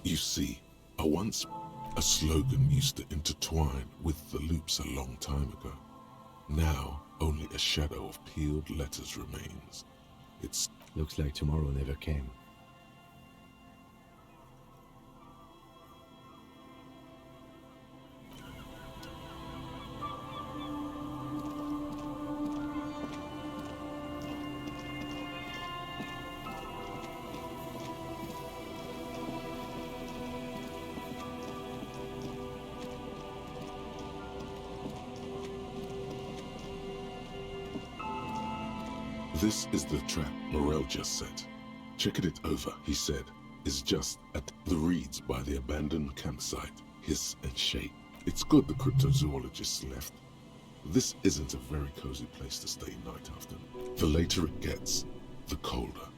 You see, a slogan used to intertwine with the loops a long time ago. Now, only a shadow of peeled letters remains. It's Looks like tomorrow never came. This is the trap Morel just set. Checking it over, he said, is just at the reeds by the abandoned campsite, hiss and shake. It's good the cryptozoologists left. This isn't a very cozy place to stay night after. The later it gets, the colder.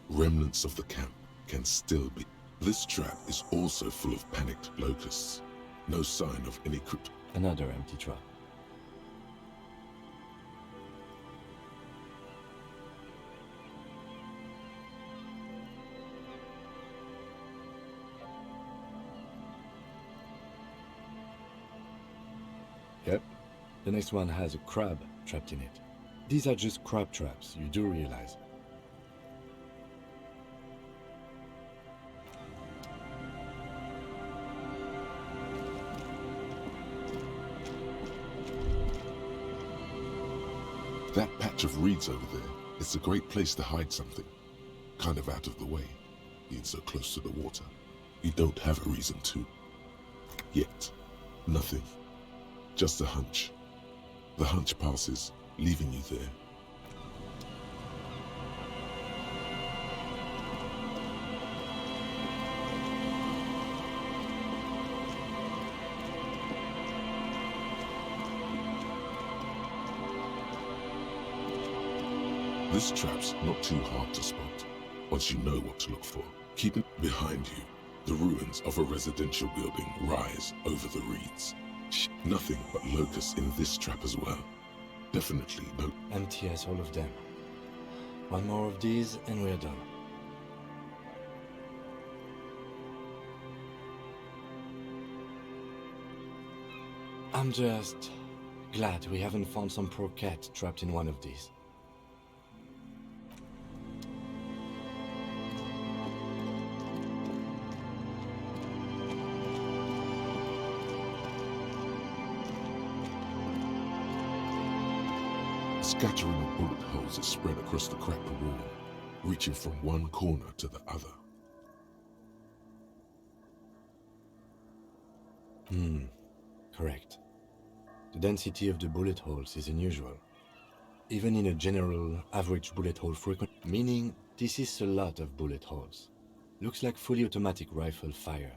Remnants of the camp can still be. This trap is also full of panicked locusts. No sign of any crypto. Another empty trap. Yep, the next one has a crab trapped in it. These are just crab traps, you do realize. That patch of reeds over there, it's a great place to hide something. Kind of out of the way, being so close to the water. You don't have a reason to. Yet. Nothing. Just a hunch. The hunch passes, leaving you there. This trap's not too hard to spot, once you know what to look for. Keeping behind you, the ruins of a residential building rise over the reeds. Nothing but locusts in this trap as well. Definitely no. Empty as all of them. One more of these and we're done. I'm just glad we haven't found some poor cat trapped in one of these. Scattering of bullet holes is spread across the cracked wall, reaching from one corner to the other. Correct. The density of the bullet holes is unusual. Even in a general average bullet hole frequency, meaning this is a lot of bullet holes. Looks like fully automatic rifle fire.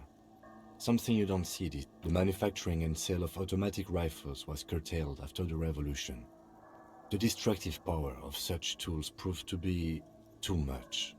Something you don't see. The manufacturing and sale of automatic rifles was curtailed after the revolution. The destructive power of such tools proved to be too much.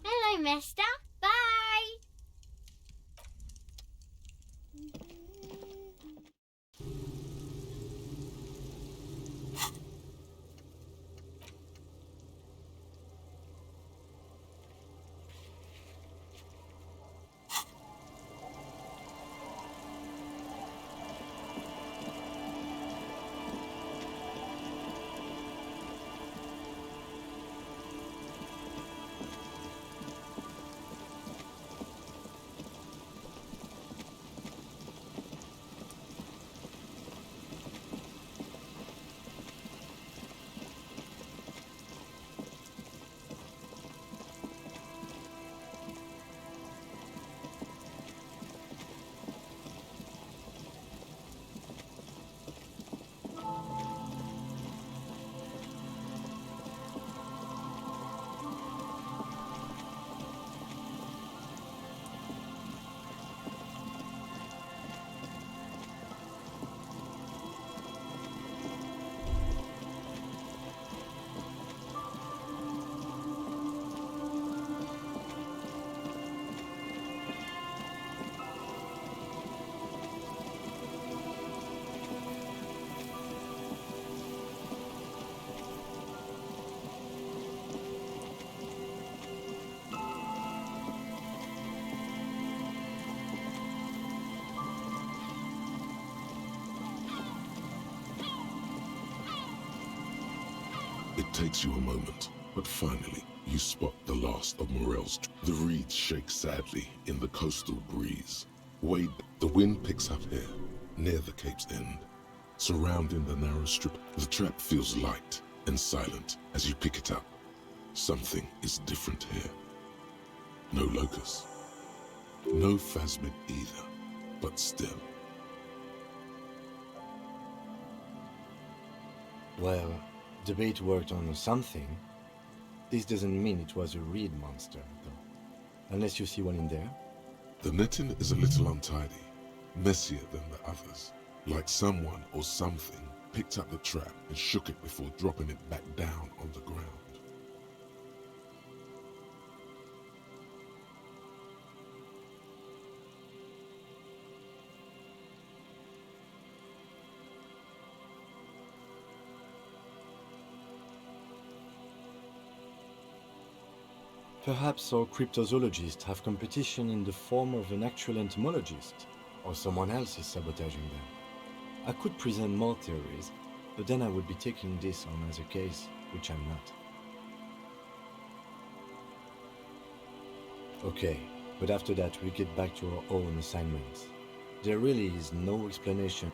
Hello, mister. Bye. takes you a moment, but finally you spot the last of Morel's. The reeds shake sadly in the coastal breeze. Wade, the wind picks up here, near the Cape's end. Surrounding the narrow strip, the trap feels light and silent as you pick it up. Something is different here. No locust. No phasmid either, but still. Well, the bait worked on something. This doesn't mean it was a reed monster, though. Unless you see one in there. The netting is a little untidy, messier than the others. Like someone or something picked up the trap and shook it before dropping it back down on the ground. Perhaps our cryptozoologists have competition in the form of an actual entomologist, or someone else is sabotaging them. I could present more theories, but then I would be taking this on as a case, which I'm not. Okay, but after that we get back to our own assignments. There really is no explanation.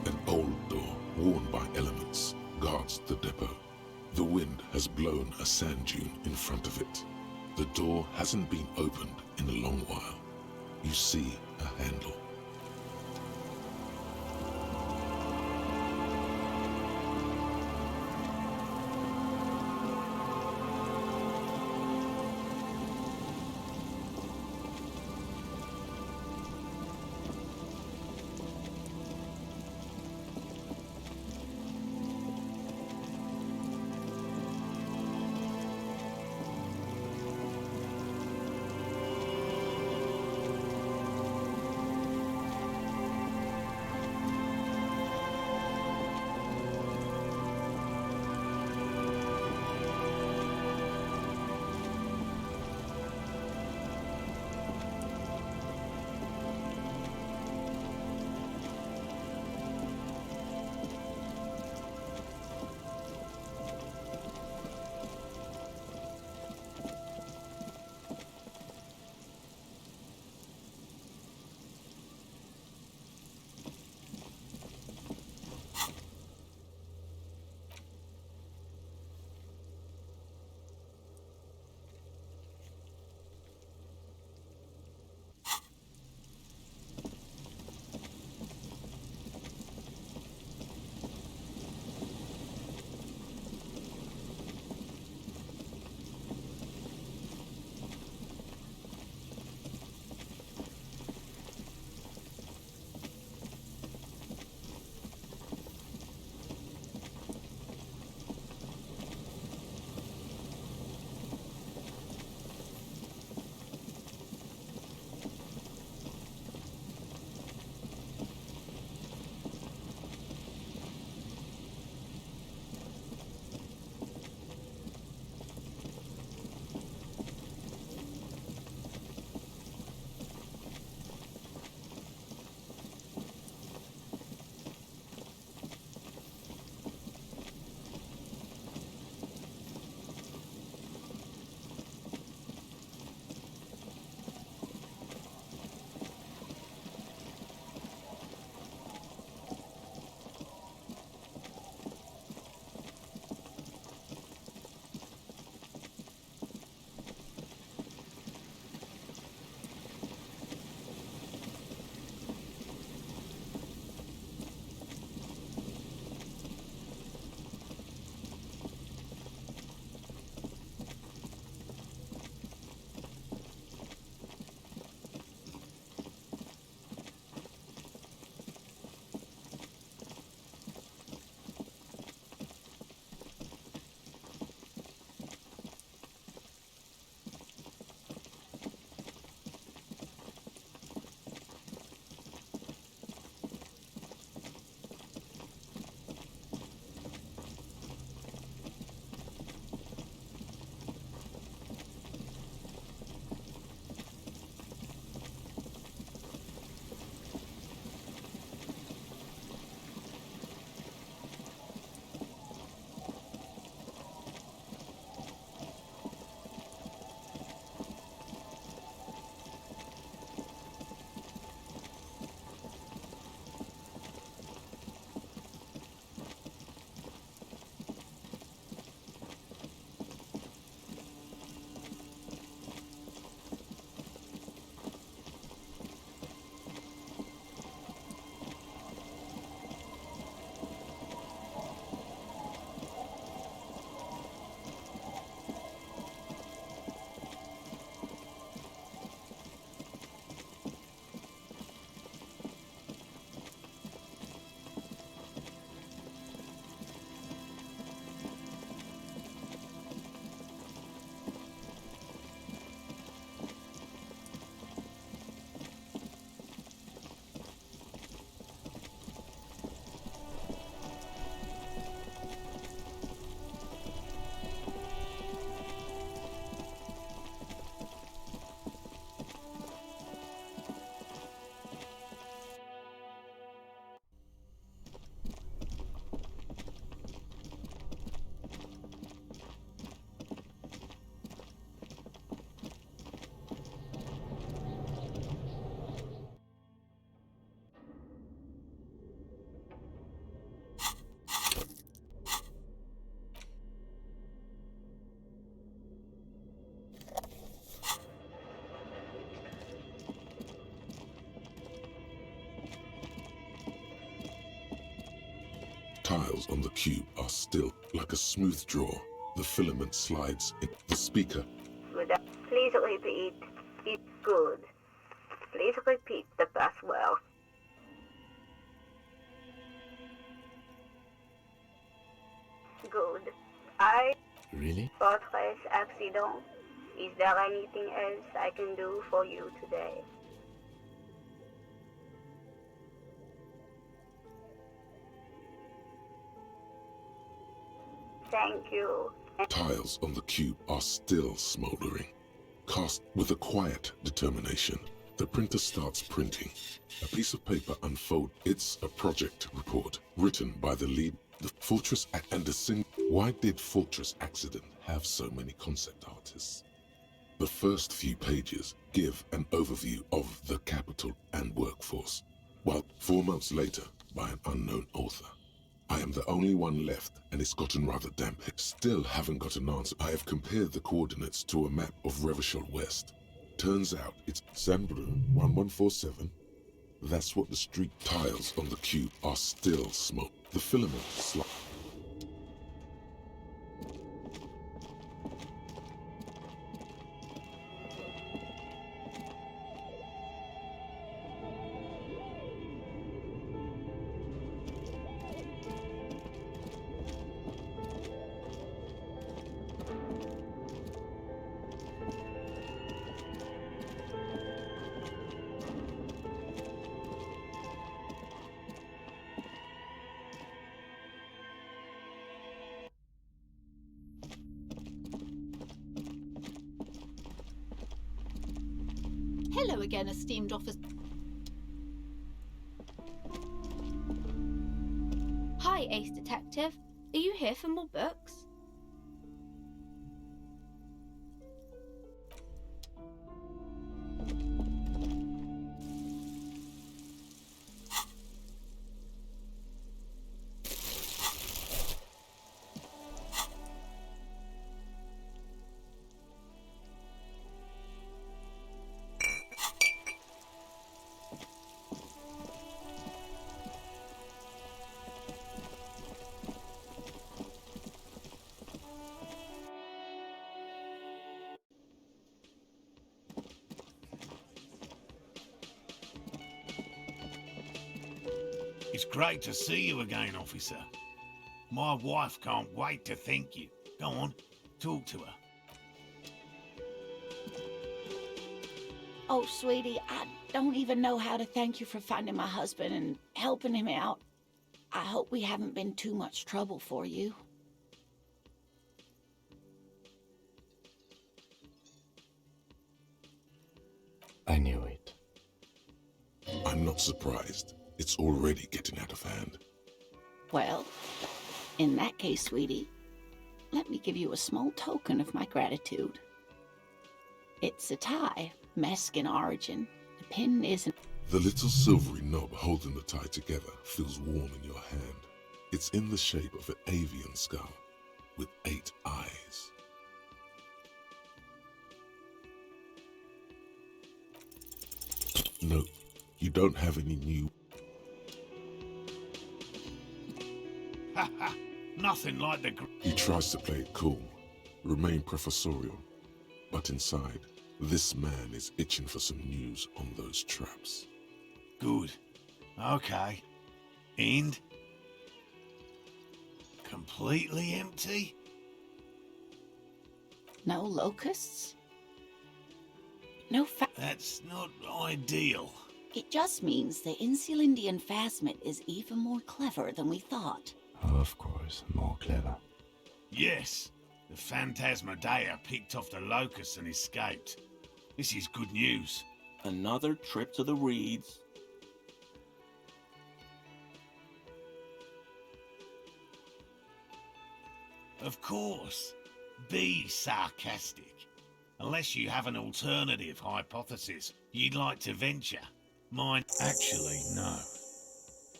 An old door, worn by elements, guards the depot. The wind has blown a sand dune in front of it. The door hasn't been opened in a long while. You see a handle. Tiles on the cube are still like a smooth draw. The filament slides in the speaker. Please repeat. It's good. Please repeat the password. Good. Really? Fortress accident. Is there anything else I can do for you today? Thank you. Tiles on the cube are still smoldering. Cast with a quiet determination, the printer starts printing. A piece of paper unfolds. It's a project report written by the lead, the Fortress and the Sin. Why did Fortress Accident have so many concept artists? The first few pages give an overview of the capital and workforce, while 4 months later, by an unknown author. I am the only one left, and it's gotten rather damp. Still haven't got an answer. I have compared the coordinates to a map of Revachol West. Turns out it's Sanbrun 1147. That's what the street tiles on the cube are still smoke. The filament slide. Hello again, esteemed officer. Hi, Ace Detective. Are you here for more books? It's great to see you again, officer. My wife can't wait to thank you. Go on, talk to her. Oh, sweetie, I don't even know how to thank you for finding my husband and helping him out. I hope we haven't been too much trouble for you. I knew it. I'm not surprised. It's already getting out of hand. Well, in that case, sweetie, let me give you a small token of my gratitude. It's a tie, Mesk in origin. The pin isn't... The little silvery knob holding the tie together feels warm in your hand. It's in the shape of an avian skull with 8 eyes. Nope, you don't have any new... Haha, nothing like the... He tries to play it cool, remain professorial, but inside, this man is itching for some news on those traps. Good. Okay. And? Completely empty? No locusts? No That's not ideal. It just means the Insulindian phasmid is even more clever than we thought. Of course, more clever. Yes, the Phantasmadeia picked off the locust and escaped. This is good news. Another trip to the reeds. Of course. Be sarcastic. Unless you have an alternative hypothesis you'd like to venture. Mine... Actually, no.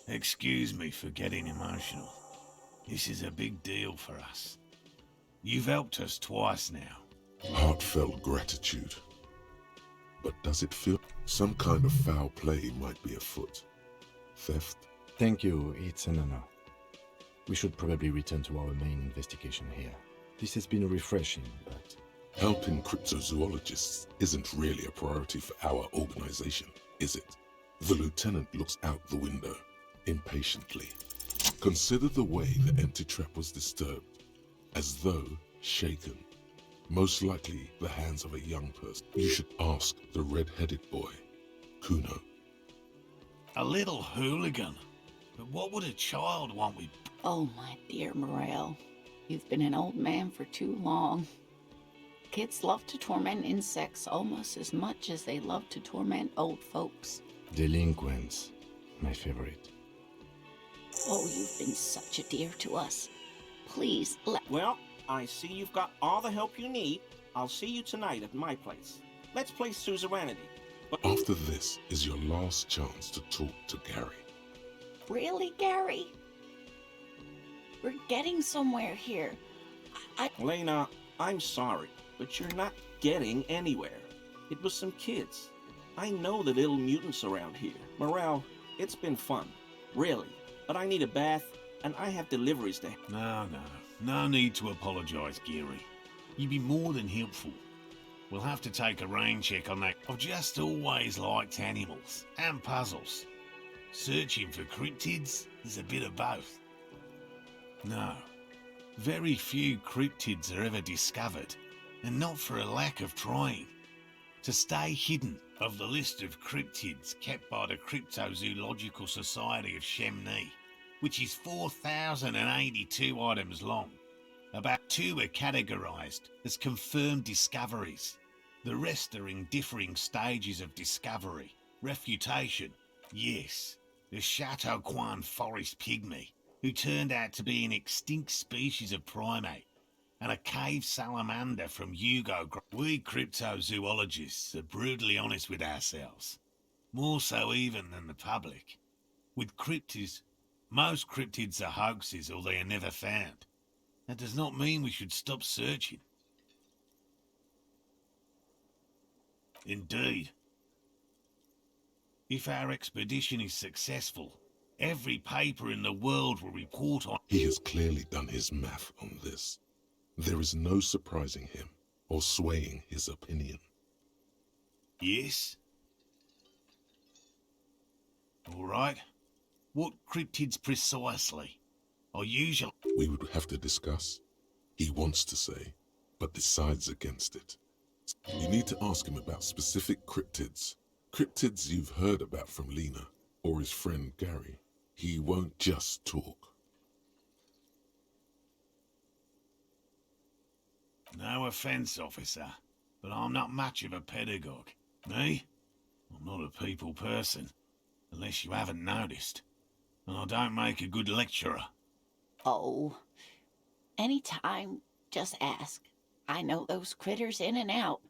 Excuse me for getting emotional. This is a big deal for us. You've helped us twice now. Heartfelt gratitude. But does it feel some kind of foul play might be afoot? Theft? Thank you, it's an honor. We should probably return to our main investigation here. This has been refreshing, but... Helping cryptozoologists isn't really a priority for our organization, is it? The lieutenant looks out the window, impatiently. Consider the way the empty trap was disturbed, as though shaken. Most likely the hands of a young person. You should ask the red-headed boy, Kuno. A little hooligan. But what would a child want with... Oh, my dear Morel, you've been an old man for too long. Kids love to torment insects almost as much as they love to torment old folks. Delinquents, my favorite. Oh, you've been such a dear to us. Please let... Well, I see you've got all the help you need. I'll see you tonight at my place. Let's play suzerainty. But After this is your last chance to talk to Gary. Really, Gary? We're getting somewhere here. Lena, I'm sorry, but you're not getting anywhere. It was some kids. I know the little mutants around here. Morel, it's been fun. Really. But I need a bath, and I have deliveries to... No need to apologise, Gary. You'd be more than helpful. We'll have to take a rain check on that. I've just always liked animals and puzzles. Searching for cryptids is a bit of both. No, very few cryptids are ever discovered, and not for a lack of trying. To stay hidden of the list of cryptids kept by the Cryptozoological Society of Chemney, which is 4,082 items long. About 2 are categorised as confirmed discoveries. The rest are in differing stages of discovery. Refutation, yes, the Chateauquin forest pygmy, who turned out to be an extinct species of primate, and a cave salamander from Hugo. We cryptozoologists are brutally honest with ourselves, more so even than the public. With cryptids, most cryptids are hoaxes or they are never found. That does not mean we should stop searching. Indeed. If our expedition is successful, every paper in the world will report on... He has clearly done his math on this. There is no surprising him or swaying his opinion. Yes? All right. What cryptids precisely are usually... We would have to discuss. He wants to say, but decides against it. You need to ask him about specific cryptids. Cryptids you've heard about from Lena or his friend Gary. He won't just talk. No offence, officer, but I'm not much of a pedagogue. Me? I'm not a people person, unless you haven't noticed. And I don't make a good lecturer. Oh, anytime, just ask. I know those critters in and out.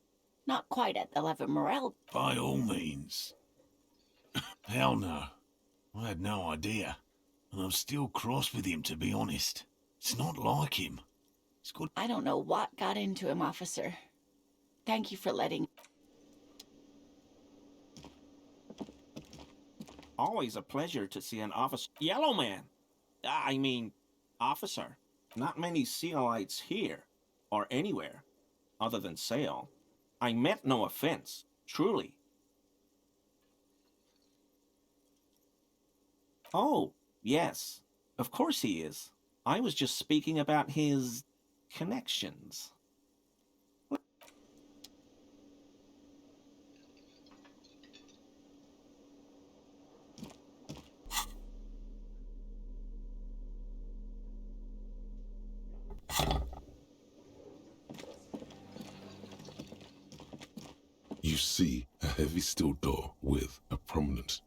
Not quite at the level Morel. By all means. Hell no. I had no idea. And I'm still cross with him, to be honest. It's not like him. It's good. I don't know what got into him, officer. Thank you for letting... Always a pleasure to see an officer. Yellow man! I mean, officer. Not many Sealites here, or anywhere, other than Sale. I meant no offense, truly. Oh, yes. Of course he is. I was just speaking about his... connections. You see a heavy steel door with a prominent...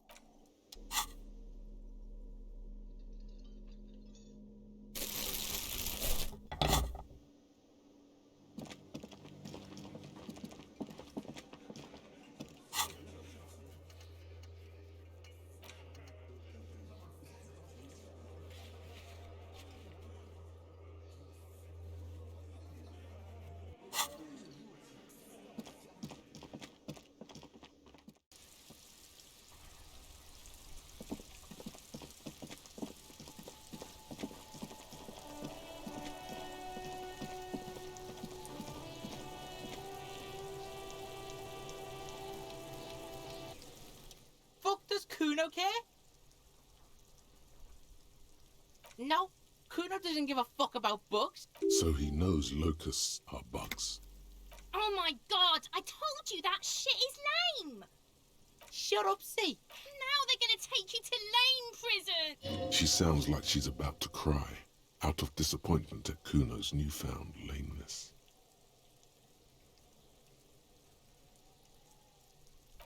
Kuno care? No, Kuno doesn't give a fuck about bugs. So he knows locusts are bugs. Oh my god, I told you that shit is lame! Shut up, see. Now they're gonna take you to lame prison! She sounds like she's about to cry, out of disappointment at Kuno's newfound lameness.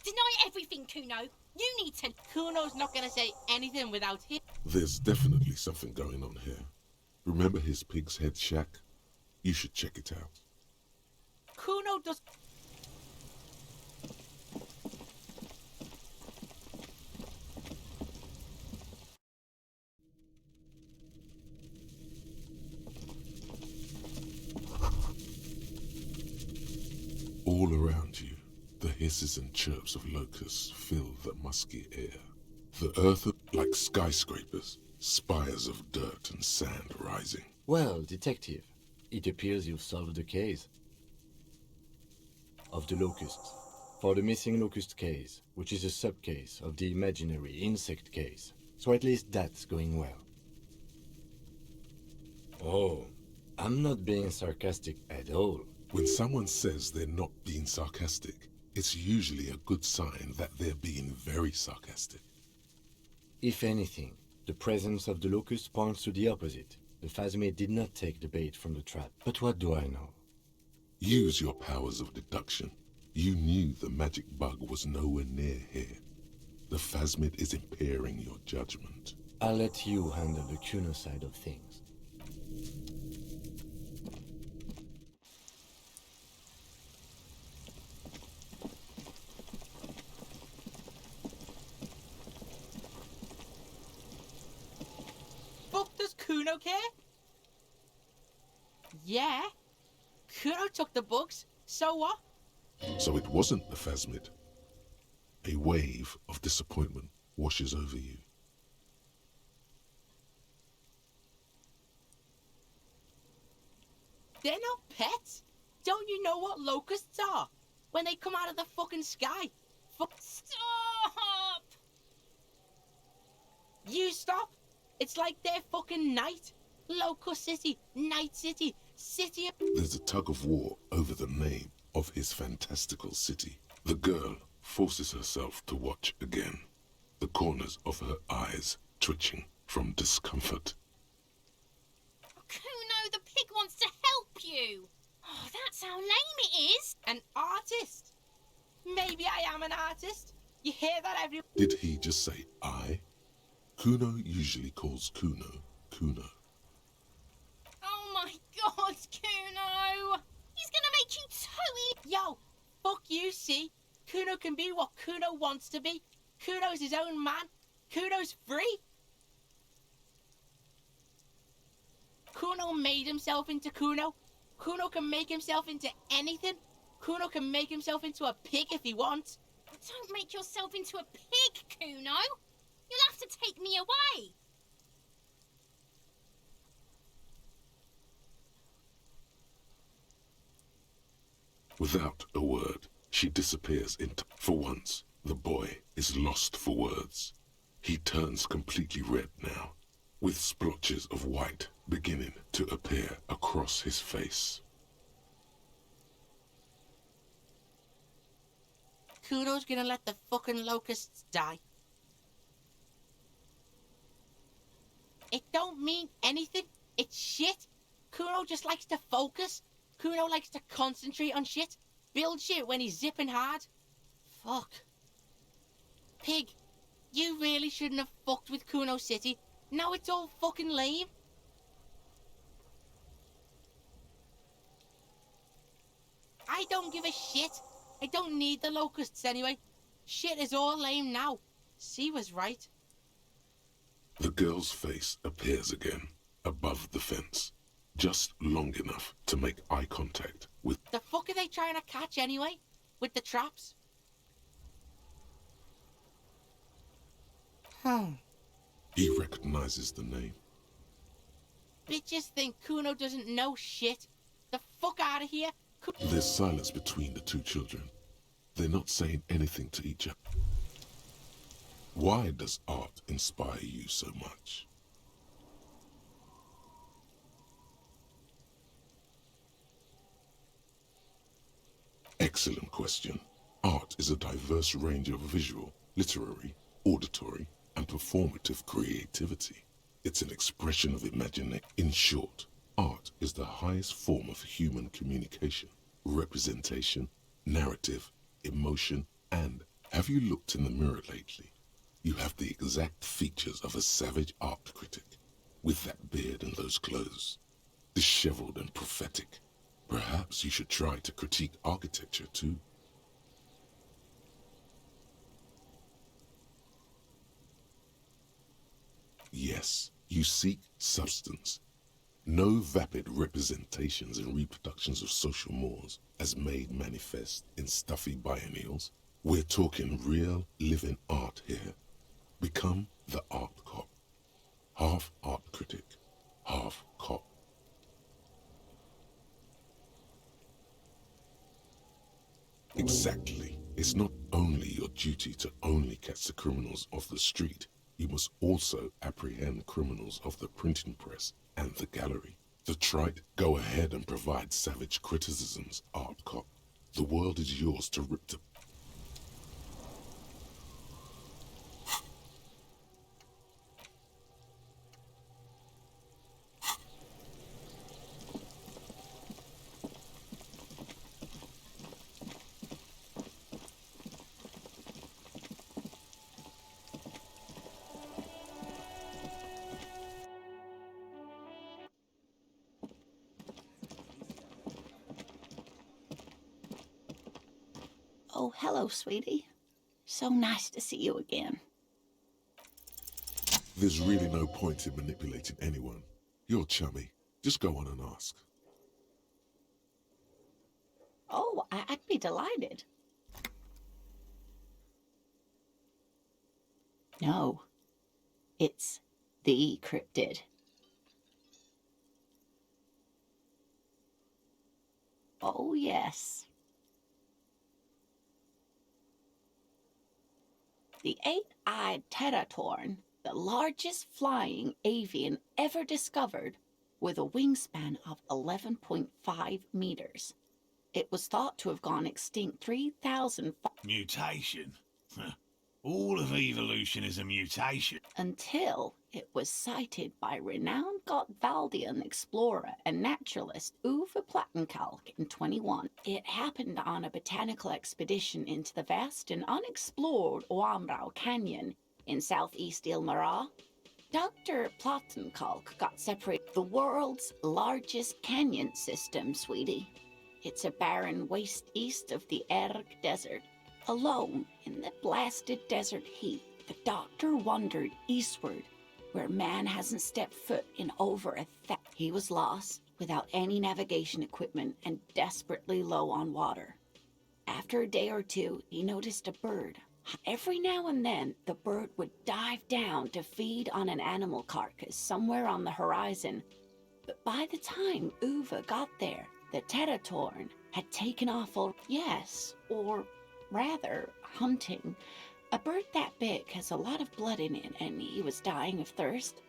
Deny everything, Kuno. You need to... Kuno's not gonna say anything without him. There's definitely something going on here. Remember his pig's head shack? You should check it out. Kuno does... All around you, the hisses and chirps of locusts fill the musky air. The earth like skyscrapers, spires of dirt and sand rising. Well, detective, it appears you've solved the case of the locusts. For the missing locust case, which is a sub-case of the imaginary insect case. So at least that's going well. Oh, I'm not being sarcastic at all. When someone says they're not being sarcastic, it's usually a good sign that they're being very sarcastic. If anything, the presence of the locust points to the opposite. The phasmid did not take the bait from the trap. But what do I know? Use your powers of deduction. You knew the magic bug was nowhere near here. The phasmid is impairing your judgment. I'll let you handle the Kuno side of things. Fuck does Kuno care? Yeah. Kuno took the bugs, so what? So it wasn't the phasmid. A wave of disappointment washes over you. They're not pets. Don't you know what locusts are? When they come out of the fucking sky. Stop! You stop. It's like they're fucking night. Locust City, Night City, City of... There's a tug of war over the name of his fantastical city. The girl forces herself to watch again, the corners of her eyes twitching from discomfort. Kuno, the pig wants to help you. Oh, that's how lame it is. An artist. Maybe I am an artist. You hear that, everyone? Did he just say I? Kuno usually calls Kuno, Kuno. Oh my god, Kuno. He's gonna make you totally... Yo, fuck you, see? Kuno can be what Kuno wants to be. Kuno's his own man. Kuno's free. Kuno made himself into Kuno. Kuno can make himself into anything. Kuno can make himself into a pig if he wants. Don't make yourself into a pig, Kuno. You'll have to take me away. Without a word, she disappears into... For once, the boy is lost for words. He turns completely red now, with splotches of white beginning to appear across his face. Kuno's gonna let the fucking locusts die. It don't mean anything. It's shit. Kuno just likes to focus. Kuno likes to concentrate on shit. Build shit when he's zipping hard. Fuck. Pig, you really shouldn't have fucked with Kuno City. Now it's all fucking lame. I don't give a shit. I don't need the locusts anyway. Shit is all lame now. C was right. The girl's face appears again, above the fence, just long enough to make eye contact with... The fuck are they trying to catch anyway? With the traps? He recognizes the name. Bitches think Kuno doesn't know shit. The fuck out of here. There's silence between the two children. They're not saying anything to each other. Why does art inspire you so much? Excellent question. Art is a diverse range of visual, literary, auditory, and performative creativity. It's an expression of imagination. In short, art is the highest form of human communication, representation, narrative, emotion, and have you looked in the mirror lately? You have the exact features of a savage art critic, with that beard and those clothes, disheveled and prophetic. Perhaps you should try to critique architecture too. Yes, you seek substance. No vapid representations and reproductions of social mores as made manifest in stuffy biennials. We're talking real, living art here. Become the art cop. Half art critic, half cop. Exactly. It's not only your duty to only catch the criminals off the street, you must also apprehend criminals of the printing press and the gallery. The trite, go ahead and provide savage criticisms, art cop. The world is yours to rip to. Oh, hello, sweetie. So nice to see you again. There's really no point in manipulating anyone. You're chummy. Just go on and ask. Oh, I'd be delighted. No, it's the cryptid. Oh, yes. The eight-eyed teratorn, the largest flying avian ever discovered, with a wingspan of 11.5 meters. It was thought to have gone extinct 3,000 Mutation? All of evolution is a mutation. until it was sighted by renowned Gottwaldian explorer and naturalist Uwe Plattenkalk in 21. It happened on a botanical expedition into the vast and unexplored Oamrau Canyon in southeast Ilmara. Dr. Plattenkalk got separated. The world's largest canyon system, sweetie. It's a barren waste east of the Erg Desert. Alone in the blasted desert heat, the doctor wandered eastward, where man hasn't stepped foot in over He was lost, without any navigation equipment and desperately low on water. After a day or two, he noticed a bird. Every now and then, the bird would dive down to feed on an animal carcass somewhere on the horizon. But by the time Uwe got there, the teratorn had taken off yes, or rather, hunting. A bird that big has a lot of blood in it, and he was dying of thirst.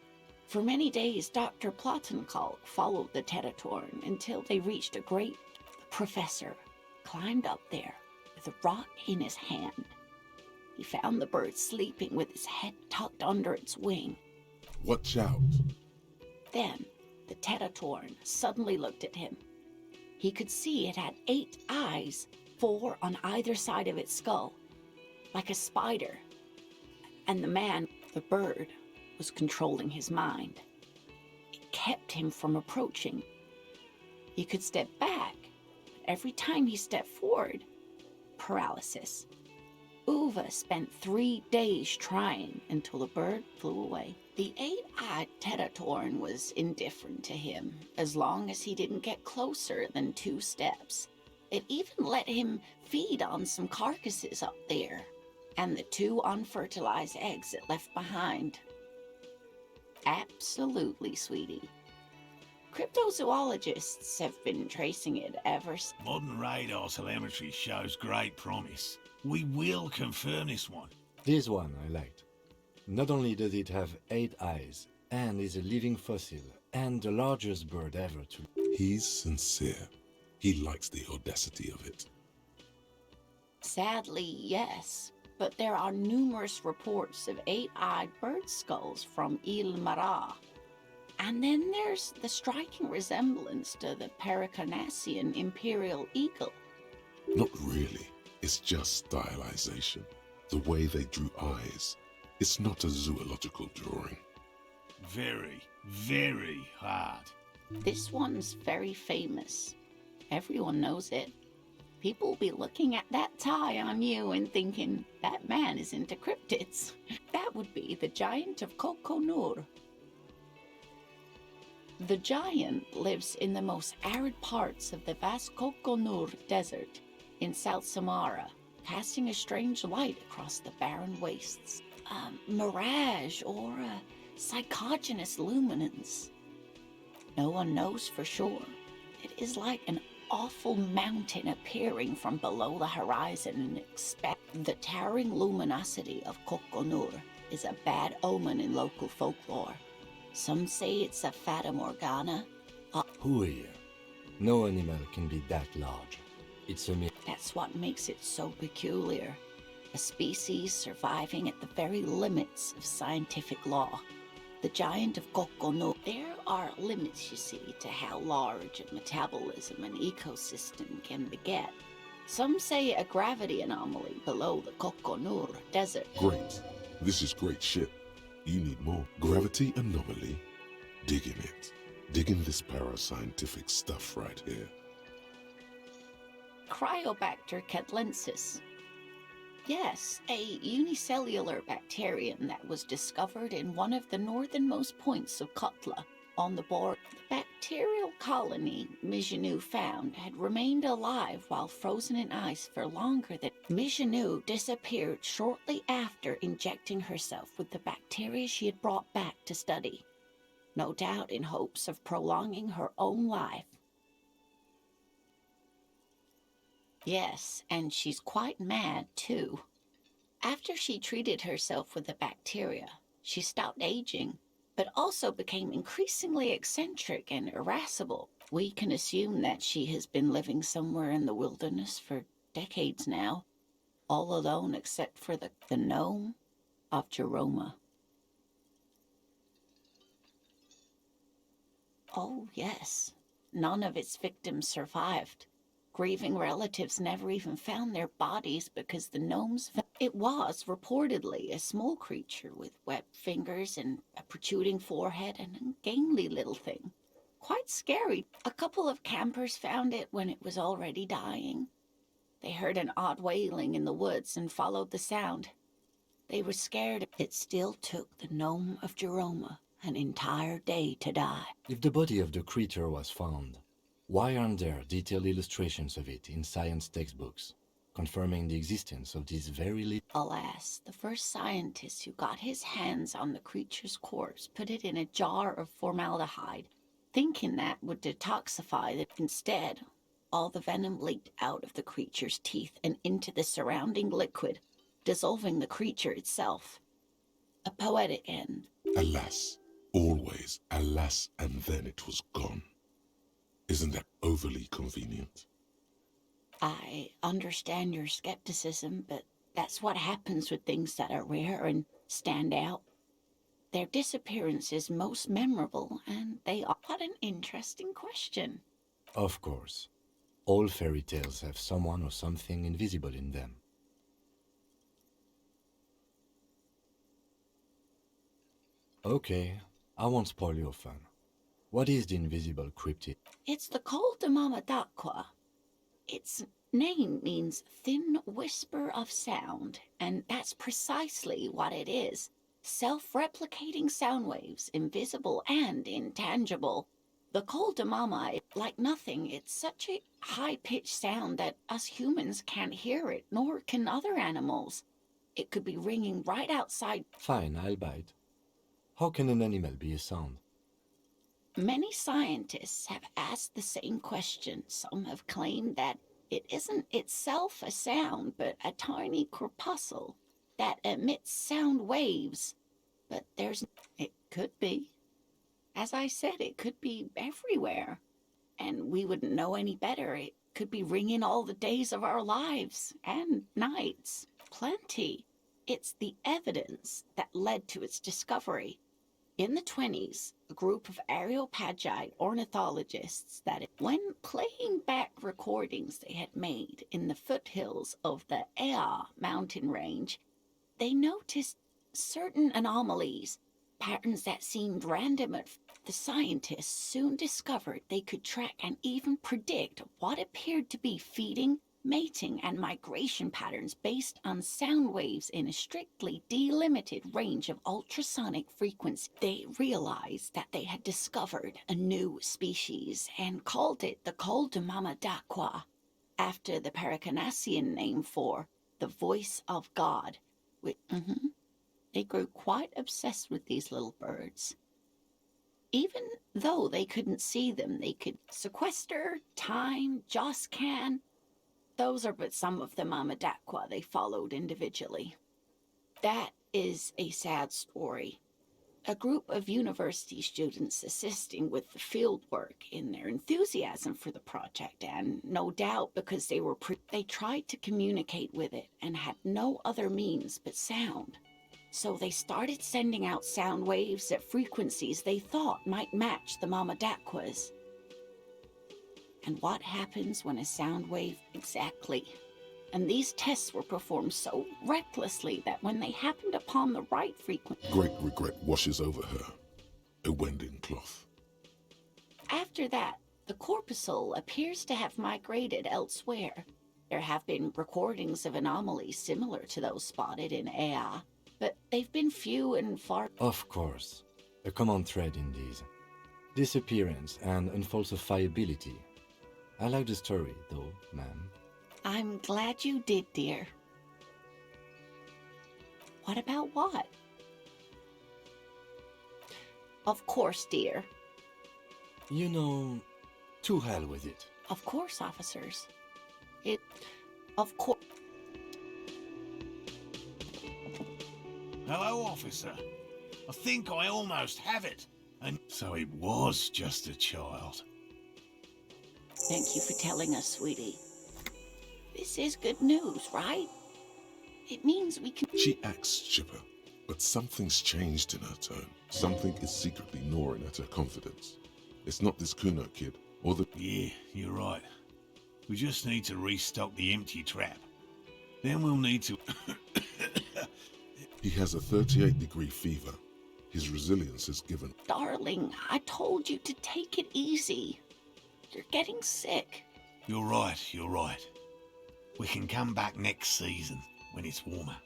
For many days, Dr. Plattenkalk followed the teratorn until they reached a great... The professor climbed up there with a rock in his hand. He found the bird sleeping with his head tucked under its wing. Watch out. Then, the teratorn suddenly looked at him. He could see it had 8 eyes, 4 on either side of its skull, like a spider. And the bird, was controlling his mind. It kept him from approaching. He could step back, but every time he stepped forward, paralysis. Uwe spent 3 days trying until the bird flew away. The 8-eyed teratorn was indifferent to him, as long as he didn't get closer than 2 steps. It even let him feed on some carcasses up there, and the 2 unfertilized eggs it left behind. Absolutely, sweetie. Cryptozoologists have been tracing it ever since. Modern radar telemetry shows great promise. We will confirm this one. This one I liked. Not only does it have 8 eyes, and is a living fossil, and the largest bird ever to... He's sincere. He likes the audacity of it. Sadly, yes, but there are numerous reports of 8-eyed bird skulls from Il Mara. And then there's the striking resemblance to the Paracarnassian imperial eagle. Not really. It's just stylization. The way they drew eyes. It's not a zoological drawing. Very, very hard. This one's very famous. Everyone knows it. People will be looking at that tie on you and thinking, that man is into cryptids. That would be the giant of Kokonur. The giant lives in the most arid parts of the vast Kokonur desert in South Samara, casting a strange light across the barren wastes. A mirage or a psychogenous luminance. No one knows for sure. It is like an awful mountain appearing from below the horizon and expect the towering luminosity of Kokonur is a bad omen in local folklore. Some say it's a Fata Morgana. Who here? No animal can be that large. It's a myth. That's what makes it so peculiar. A species surviving at the very limits of scientific law. The giant of Kokonur. There are limits, you see, to how large a metabolism an ecosystem can beget. Some say a gravity anomaly below the Kokonur desert. Great. This is great shit. You need more. Gravity anomaly. Digging it. Digging this parascientific stuff right here. Cryobacter catlensis. Yes, a unicellular bacterium that was discovered in one of the northernmost points of Kotla on the border. The bacterial colony Mijanu found had remained alive while frozen in ice for longer than... Mijanu disappeared shortly after injecting herself with the bacteria she had brought back to study, no doubt in hopes of prolonging her own life. Yes, and she's quite mad, too. After she treated herself with the bacteria, she stopped aging, but also became increasingly eccentric and irascible. We can assume that she has been living somewhere in the wilderness for decades now, all alone except for the gnome of Jeroma. Oh, yes, none of its victims survived. Grieving relatives never even found their bodies because the gnomes... It was reportedly a small creature with webbed fingers and a protruding forehead and a gangly little thing. Quite scary. A couple of campers found it when it was already dying. They heard an odd wailing in the woods and followed the sound. They were scared. It still took the gnome of Jeroma an entire day to die. If the body of the creature was found, why aren't there detailed illustrations of it in science textbooks, confirming the existence of this very little... Alas, the first scientist who got his hands on the creature's corpse put it in a jar of formaldehyde, thinking that would detoxify it. Instead, all the venom leaked out of the creature's teeth and into the surrounding liquid, dissolving the creature itself. A poetic end. Alas, always alas, and then it was gone. Isn't that overly convenient? I understand your skepticism, but that's what happens with things that are rare and stand out. Their disappearance is most memorable, and they are... What an interesting question. Of course. All fairy tales have someone or something invisible in them. Okay, I won't spoil your fun. What is the invisible cryptid? It's the Col de Mama d'Aqua. Its name means thin whisper of sound, and that's precisely what it is. Self-replicating sound waves, invisible and intangible. The Col de Mama, like nothing, it's such a high-pitched sound that us humans can't hear it, nor can other animals. It could be ringing right outside. Fine, I'll bite. How can an animal be a sound? Many scientists have asked the same question. Some have claimed that it isn't itself a sound, but a tiny corpuscle that emits sound waves. But it could be. As I said, it could be everywhere. And we wouldn't know any better. It could be ringing all the days of our lives and nights. Plenty. It's the evidence that led to its discovery. In the 1920s, a group of Areopagite ornithologists when playing back recordings they had made in the foothills of the Ea mountain range, they noticed certain anomalies, patterns that seemed random at the scientists soon discovered they could track and even predict what appeared to be feeding, mating, and migration patterns based on sound waves in a strictly delimited range of ultrasonic frequency. They realized that they had discovered a new species and called it the Coldemamadaqua, after the Paracanassian name for the voice of God. They grew quite obsessed with these little birds. Even though they couldn't see them, they could sequester, time, Joscan. Those are but some of the Mamadaqua they followed individually. That is a sad story. A group of university students assisting with the field work in their enthusiasm for the project, and no doubt because they tried to communicate with it and had no other means but sound. So they started sending out sound waves at frequencies they thought might match the Mamadaquas. And what happens when a sound wave exactly? And these tests were performed so recklessly that when they happened upon the right frequency, Great regret washes over her, a wending cloth. After that, the corpuscle appears to have migrated elsewhere. There have been recordings of anomalies similar to those spotted in Ea, but they've been few and far. Of course, a common thread in these. Disappearance and unfalsifiability. I like the story, though, ma'am. I'm glad you did, dear. What about what? Of course, dear. You know, to hell with it. Of course, officers. Of course. Hello, officer. I think I almost have it. And so it was just a child. Thank you for telling us, sweetie. This is good news, right? It means we can... She acts chipper, but something's changed in her tone. Something is secretly gnawing at her confidence. It's not this Kuno kid, or the... Yeah, you're right. We just need to restock the empty trap. Then we'll need to... He has a 38-degree fever. His resilience has given... Darling, I told you to take it easy. You're getting sick. You're right, you're right. We can come back next season, when it's warmer.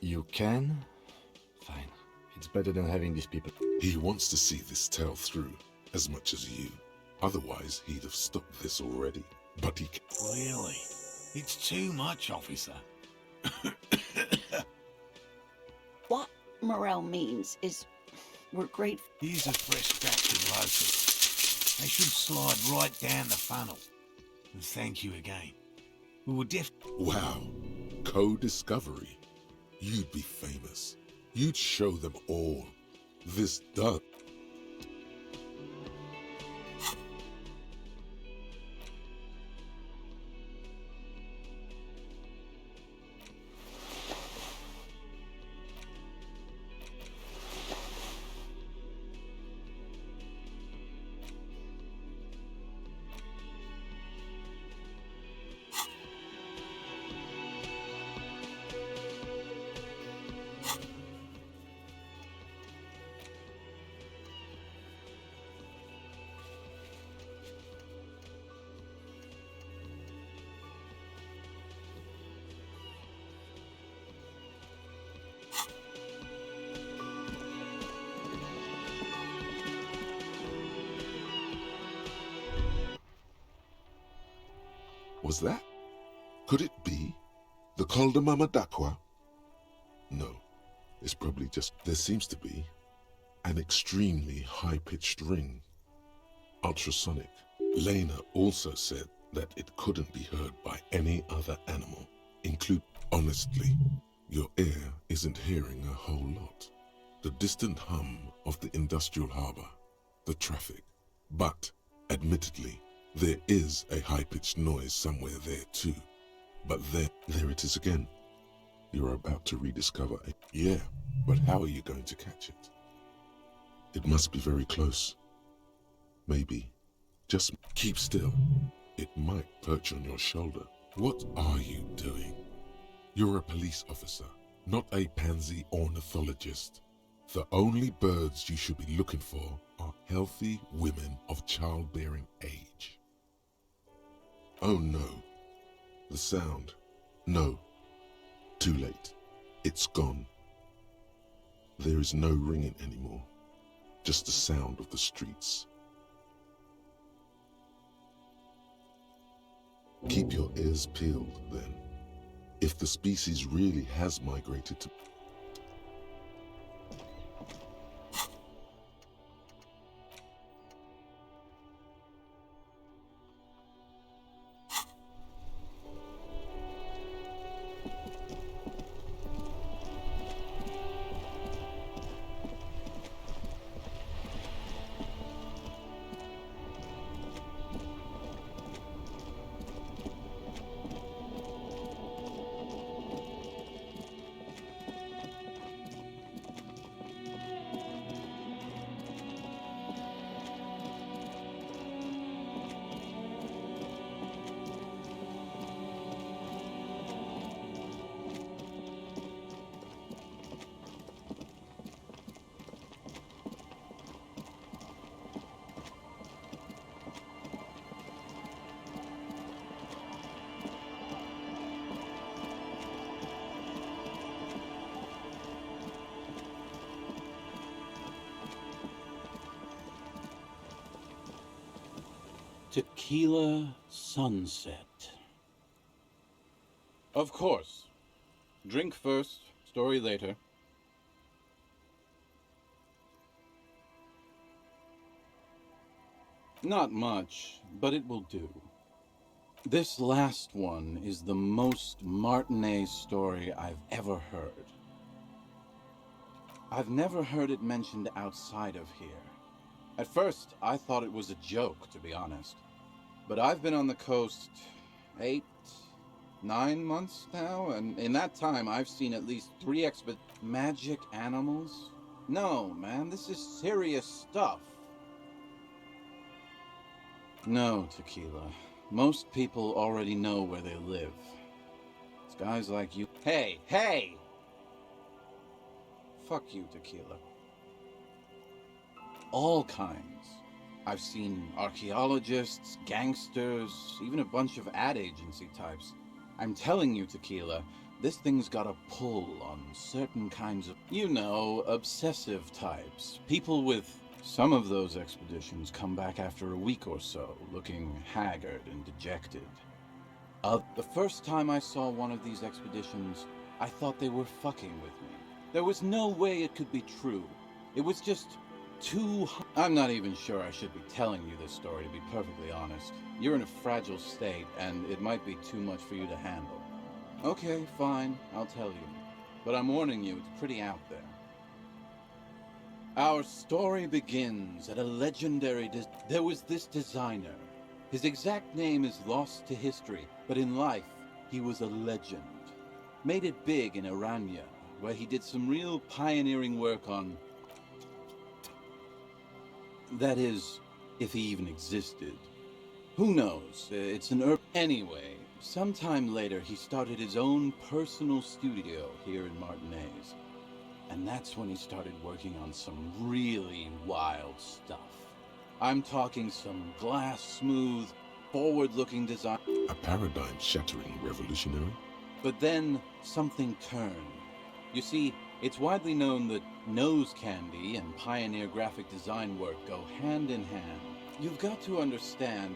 You can? Fine. It's better than having these people. He wants to see this tale through, as much as you. Otherwise, he'd have stopped this already. But he... Really? It's too much, officer. What Morel means is we're grateful. Here's a fresh batch of locusts. They should slide right down the funnel. And thank you again. We were Wow. Co-discovery. You'd be famous. You'd show them all. This does. was that? Could it be the Koldamama Dakwa? No, it's probably just, there seems to be an extremely high-pitched ring. Ultrasonic. Lena also said that it couldn't be heard by any other animal, honestly, your ear isn't hearing a whole lot. The distant hum of the industrial harbour, the traffic. But, admittedly, there is a high-pitched noise somewhere there too. But there it is again. You're about to rediscover it. Yeah, but how are you going to catch it? It must be very close. Maybe. Just keep still. It might perch on your shoulder. What are you doing? You're a police officer, not a pansy ornithologist. The only birds you should be looking for are healthy women of childbearing age. Oh no. The sound. No. Too late. It's gone. There is no ringing anymore. Just the sound of the streets. Keep your ears peeled, then. If the species really has migrated to... Tequila sunset. Of course. Drink first, story later. Not much, but it will do. This last one is the most Martinet story I've ever heard. I've never heard it mentioned outside of here. At first, I thought it was a joke, to be honest. But I've been on the coast 8, 9 months now, and in that time I've seen at least 3 magic animals? No, man, this is serious stuff. No, Tequila. Most people already know where they live. It's guys like you. Hey, hey! Fuck you, Tequila. All kinds. I've seen archaeologists, gangsters, even a bunch of ad agency types. I'm telling you, Tequila, this thing's got a pull on certain kinds of, you know, obsessive types. People with some of those expeditions come back after a week or so, looking haggard and dejected. The first time I saw one of these expeditions, I thought they were fucking with me. There was no way it could be true. It was just too... I'm not even sure I should be telling you this story, to be perfectly honest. You're in a fragile state, and it might be too much for you to handle. Okay, fine, I'll tell you. But I'm warning you, it's pretty out there. Our story begins at a legendary... There was this designer. His exact name is lost to history, but in life, he was a legend. Made it big in Aranya, where he did some real pioneering work on... That is, if he even existed. Who knows? It's an Anyway, sometime later he started his own personal studio here in Martinez. And that's when he started working on some really wild stuff. I'm talking some glass-smooth, forward-looking design. A paradigm-shattering revolutionary? But then something turned. You see, it's widely known that nose candy and pioneer graphic design work go hand in hand. You've got to understand,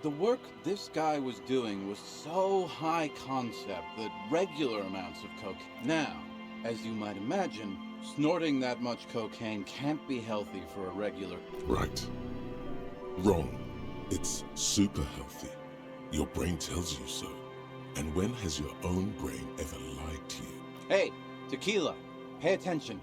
The work this guy was doing was so high concept that regular amounts of cocaine. Now, as you might imagine, snorting that much cocaine can't be healthy for a regular. Right. Wrong. It's super healthy. Your brain tells you so. And when has your own brain ever lied to you? Hey, Tequila, pay attention.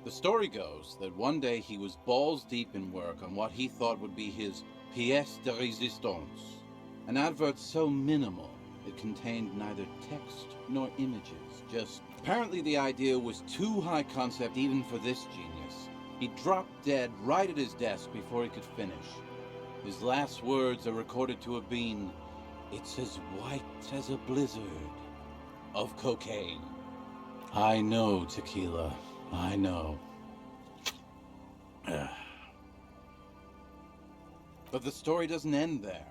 The story goes that one day he was balls deep in work on what he thought would be his pièce de résistance, an advert so minimal it contained neither text nor images, just... Apparently the idea was too high concept even for this genius. He dropped dead right at his desk before he could finish. His last words are recorded to have been, "It's as white as a blizzard of cocaine." I know, Tequila. I know. But the story doesn't end there.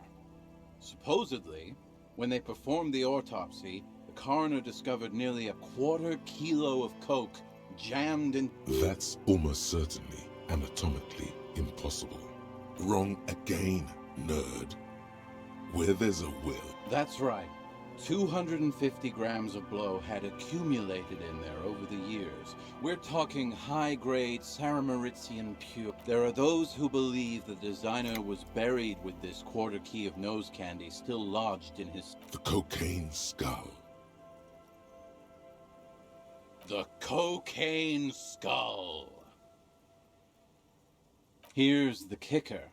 Supposedly, when they performed the autopsy, the coroner discovered nearly a quarter kilo of coke jammed in... That's almost certainly anatomically impossible. Wrong again, nerd. Where there's a will. That's right. 250 grams of blow had accumulated in there over the years. We're talking high-grade Saramaritsian pure. There are those who believe the designer was buried with this quarter key of nose candy still lodged in his... The cocaine skull. The cocaine skull. Here's the kicker.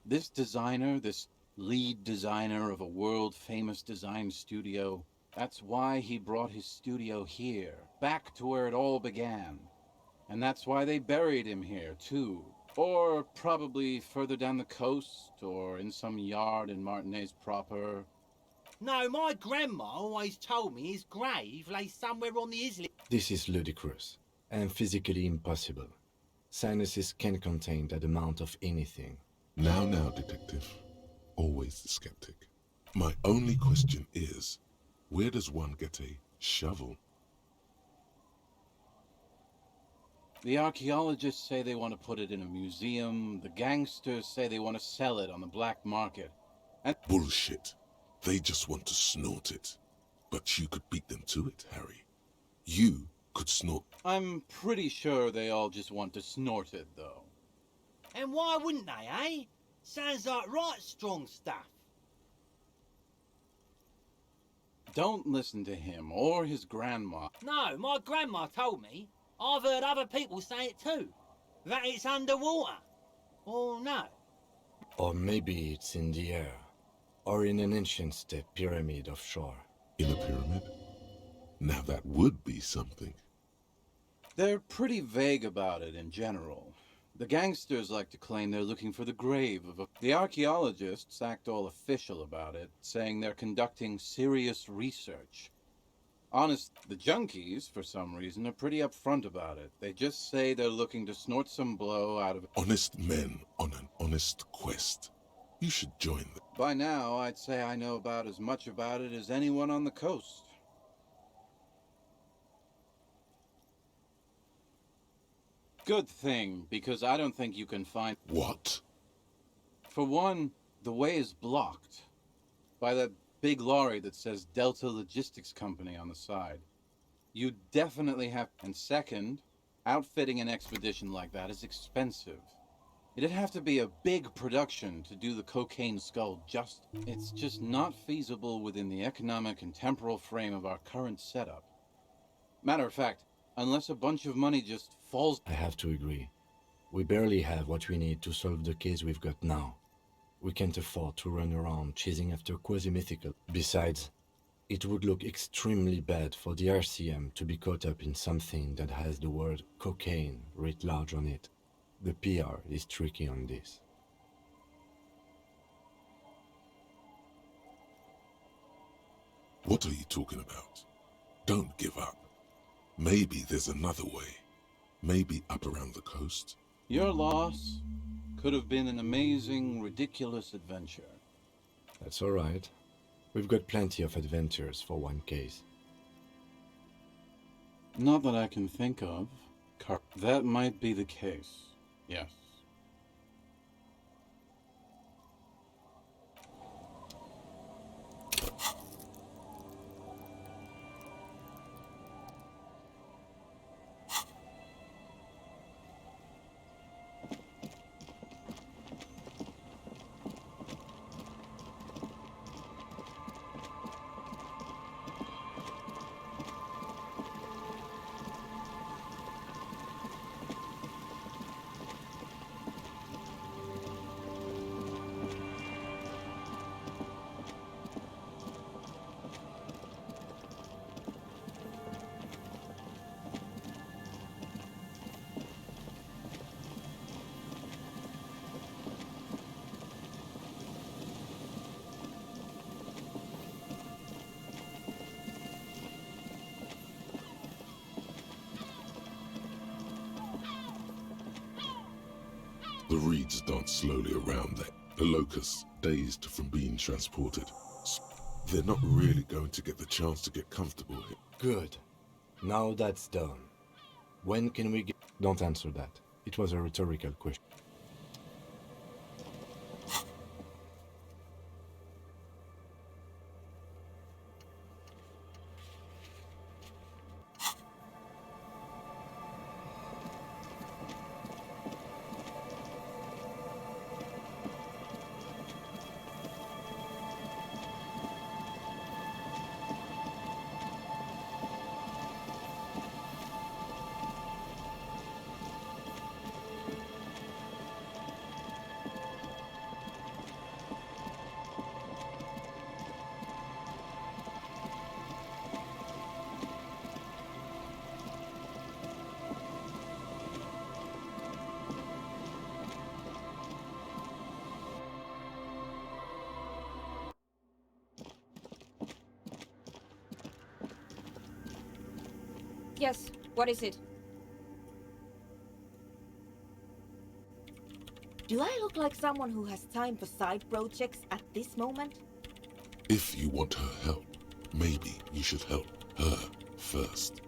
This designer, this lead designer of a world-famous design studio, that's why he brought his studio here, back to where it all began. And that's why they buried him here, too. Or probably further down the coast, or in some yard in Martinez proper. No, my grandma always told me his grave lay somewhere on the islet. This is ludicrous and physically impossible. Sinuses can contain that amount of anything. Now, detective. Always the skeptic. My only question is, where does one get a shovel? The archaeologists say they want to put it in a museum. The gangsters say they want to sell it on the black market. And bullshit. They just want to snort it. But you could beat them to it, Harry. You could snort... I'm pretty sure they all just want to snort it, though. And why wouldn't they, eh? Sounds like right strong stuff. Don't listen to him or his grandma. No, my grandma told me. I've heard other people say it too. That it's underwater. Or no. Or maybe it's in the air. Or in an ancient step pyramid offshore. In a pyramid? Now that would be something. They're pretty vague about it in general. The gangsters like to claim they're looking for the grave of a... The archaeologists act all official about it, saying they're conducting serious research. Honest, the junkies, for some reason, are pretty upfront about it. They just say they're looking to snort some blow out of... Honest men on an honest quest. You should join them. By now, I'd say I know about as much about it as anyone on the coast. Good thing, because I don't think you can find... What? For one, the way is blocked by that big lorry that says Delta Logistics Company on the side. You definitely have... And second, outfitting an expedition like that is expensive. It'd have to be a big production to do the cocaine skull just... It's just not feasible within the economic and temporal frame of our current setup. Matter of fact, unless a bunch of money just falls... I have to agree. We barely have what we need to solve the case we've got now. We can't afford to run around chasing after quasi-mythical. Besides, it would look extremely bad for the RCM to be caught up in something that has the word cocaine writ large on it. The PR is tricky on this. What are you talking about? Don't give up. Maybe there's another way. Maybe up around the coast. Your loss could have been an amazing, ridiculous adventure. That's all right. We've got plenty of adventures for one case. Not that I can think of. That might be the case. Yes. reeds dance slowly around them. The locusts, dazed from being transported. They're not really going to get the chance to get comfortable here. Good. Now that's done. When can we get... Don't answer that. It was a rhetorical question. Yes, what is it? Do I look like someone who has time for side projects at this moment? If you want her help, maybe you should help her first.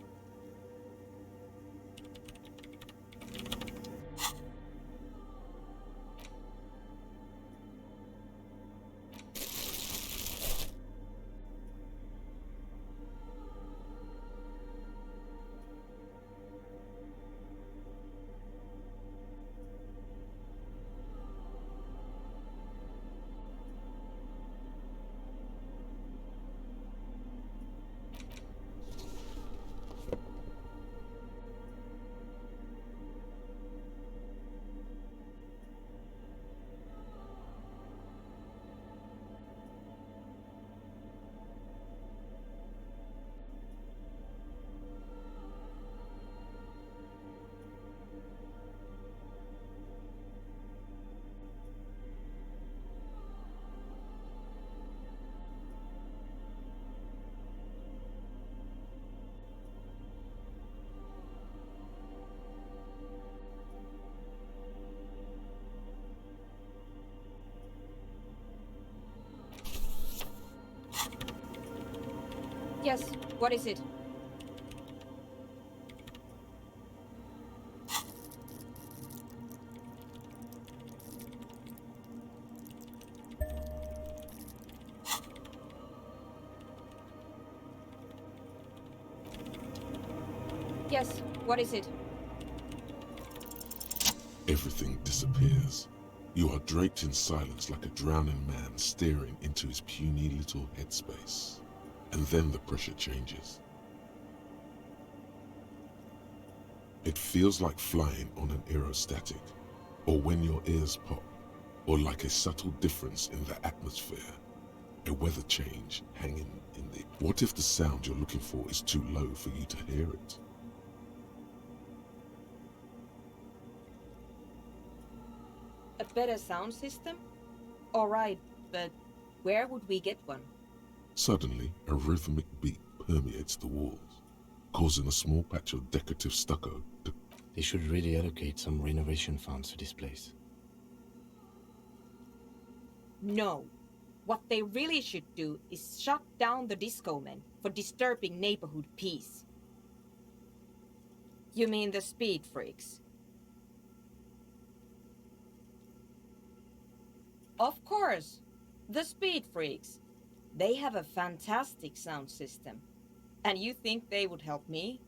Yes, what is it? Yes, what is it? Everything disappears. You are draped in silence like a drowning man staring into his puny little headspace. And then the pressure changes. It feels like flying on an aerostatic, or when your ears pop, or like a subtle difference in the atmosphere, a weather change hanging in the... What if the sound you're looking for is too low for you to hear it? A better sound system? Alright, but where would we get one? Suddenly, a rhythmic beat permeates the walls, causing a small patch of decorative stucco to... They should really allocate some renovation funds to this place. No. What they really should do is shut down the disco men for disturbing neighborhood peace. You mean the speed freaks? Of course, the speed freaks. They have a fantastic sound system. And you think they would help me?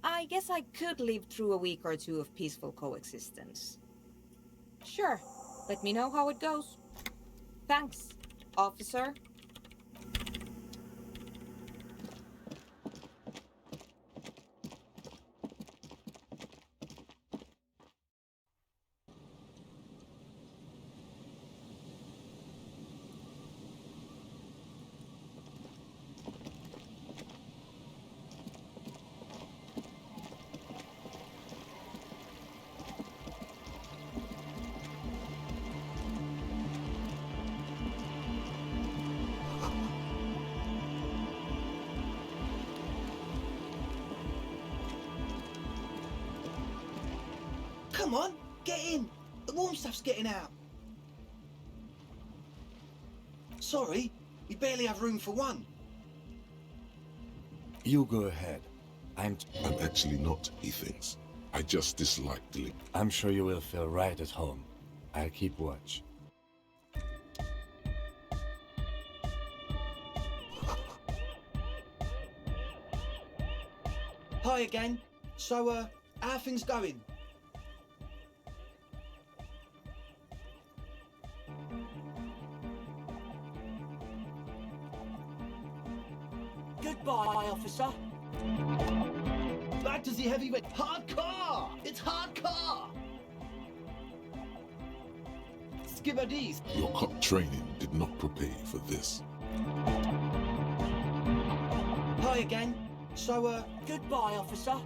I guess I could live through a week or two of peaceful coexistence. Sure, let me know how it goes. Thanks, officer. Come on, Get in! The warm stuff's getting out. Sorry, we barely have room for one. You go ahead. I'm actually not, he thinks. I just dislike dealing. I'm sure you will feel right at home. I'll keep watch. Hi again. So, how are things going? Goodbye, officer. Back to the heavyweight. Hardcore! It's hardcore! Skibadis. Your cop training did not prepare you for this. Hi again. So, Goodbye, officer.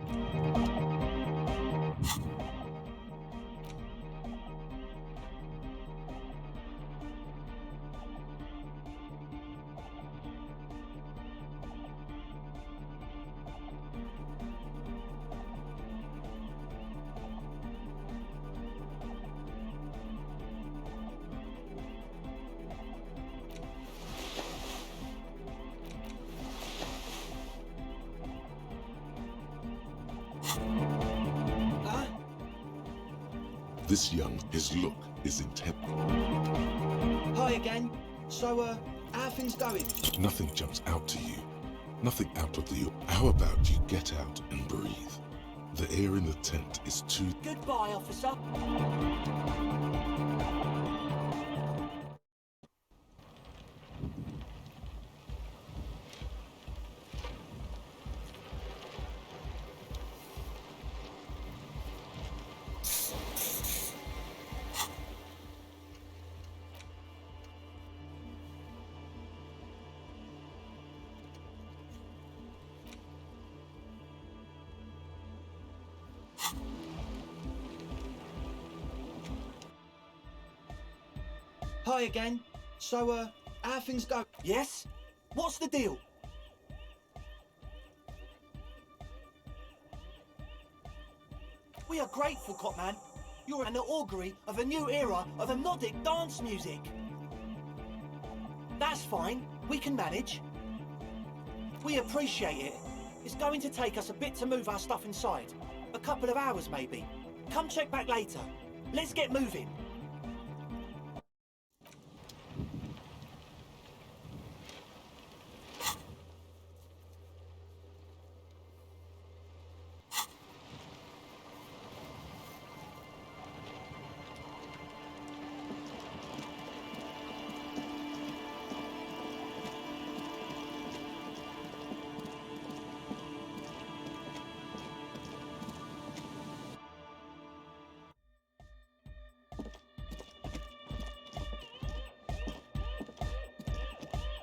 This young, his look is intent. Hi again. So, how are things going? Nothing jumps out to you. Nothing out of the... How about you get out and breathe? The air in the tent is too... Goodbye, officer. Hi again. So, how are things going? Yes? What's the deal? We are grateful, Copman. You're an augury of a new era of hypnotic dance music. That's fine. We can manage. We appreciate it. It's going to take us a bit to move our stuff inside. A couple of hours, maybe. Come check back later. Let's get moving.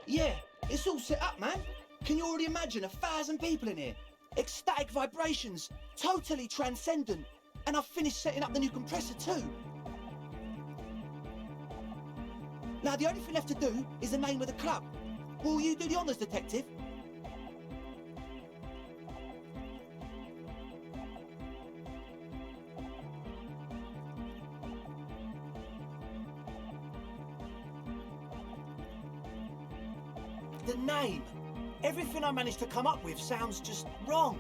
Yeah, it's all set up, man. Can you already imagine 1,000 people in here? Ecstatic vibrations, totally transcendent. And I've finished setting up the new compressor too. Now the only thing left to do is the name of the club. Will you do the honours, detective? The name. Everything I managed to come up with sounds just wrong.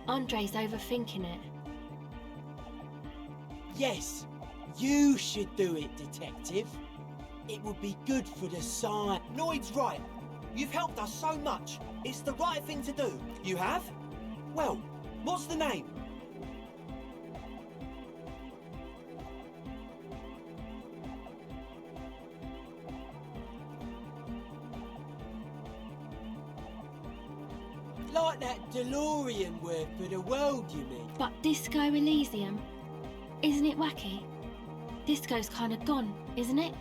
Andre's overthinking it. Yes, you should do it, detective. It would be good for the sign. Noid's right. You've helped us so much. It's the right thing to do. You have? Well, what's the name? Like that DeLorean word for the world, you mean? But Disco Elysium, isn't it wacky? Disco's kind of gone, isn't it?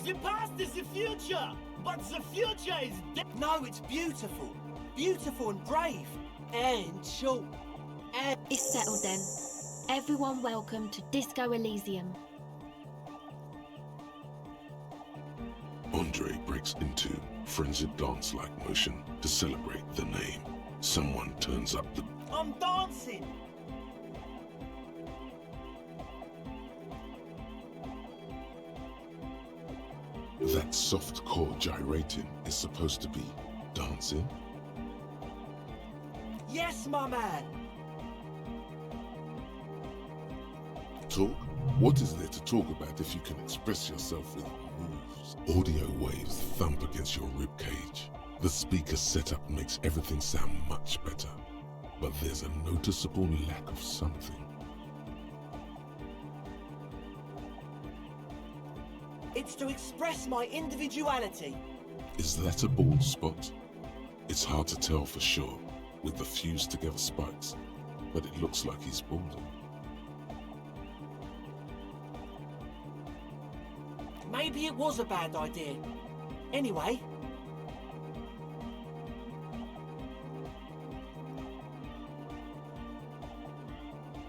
The past is the future, but the future is dead. No, it's beautiful. Beautiful and brave. And short. And... It's settled then. Everyone welcome to Disco Elysium. Andre breaks into frenzied dance-like motion to celebrate the name. Someone turns up the... I'm dancing! That soft core gyrating is supposed to be dancing? Yes, my man! Talk? What is there to talk about if you can express yourself with moves? Audio waves thump against your ribcage. The speaker setup makes everything sound much better. But there's a noticeable lack of something. It's to express my individuality. Is that a bald spot? It's hard to tell for sure with the fused together spikes, but it looks like he's balding. Maybe it was a bad idea. Anyway.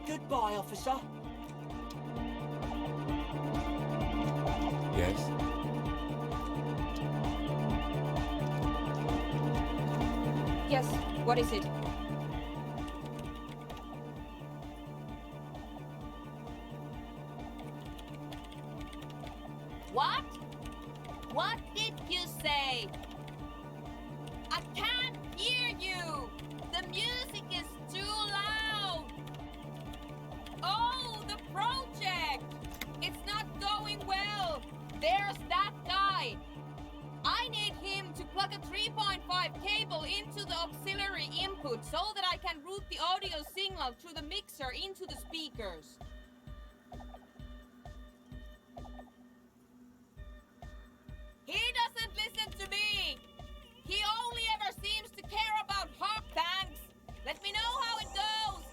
Goodbye, officer. Yes? Yes, what is it? What? What did you say? I can't hear you! The music is too loud! Oh, the project! It's not going well! There's that guy! I need him to plug a 3.5 cable into the auxiliary input so that I can route the audio signal through the mixer into the speakers. He doesn't listen to me! He only ever seems to care about hard tanks! Let me know how it goes!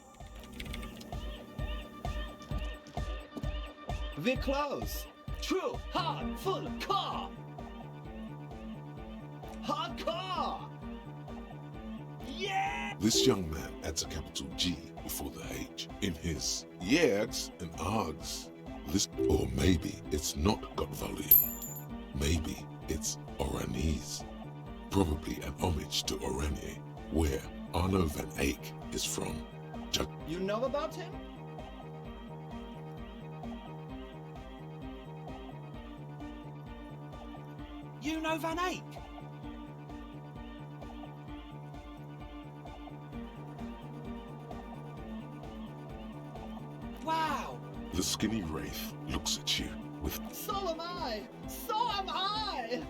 We're close. True, hard, full, car. Hardcore! Yeah! This young man adds a capital G before the H in his yegs and args. This, or maybe it's not got volume. Maybe it's Oranese. Probably an homage to Oranje, where Arno van Eyck is from. You know about him? You know Van Eyck? Wow! The skinny wraith looks at you with So am I! So am I!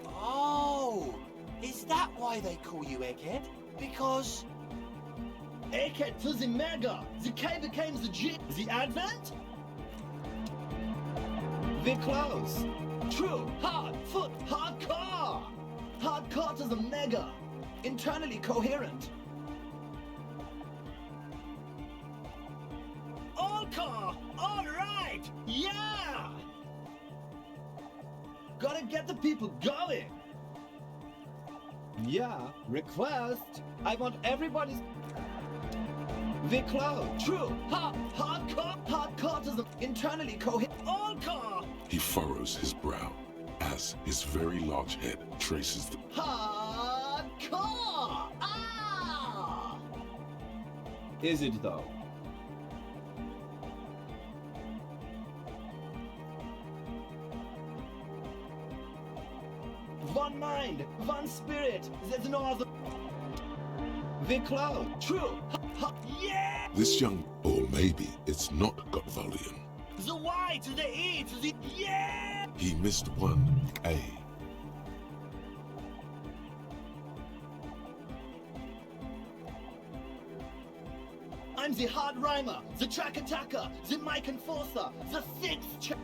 Oh! Is that why they call you Egghead? Because... Egghead to the mega! The K became the G! The advent? We're close! True, hard, foot, hardcore! Hardcore to the mega! Internally coherent! All car! Alright! Yeah! Gotta get the people going! Yeah, request! I want everybody's... We're close! True, hardcore to the internally coherent... All car! He furrows his brow as his very large head traces the... Hardcore! Ah! Is it though? One mind, one spirit, there's no other... We're close! True! Yeah! This young... or maybe it's not got volume. The Y to the E to the... Yeah! He missed one A. I'm the hard rhymer, the track attacker, the mic enforcer, the sixth...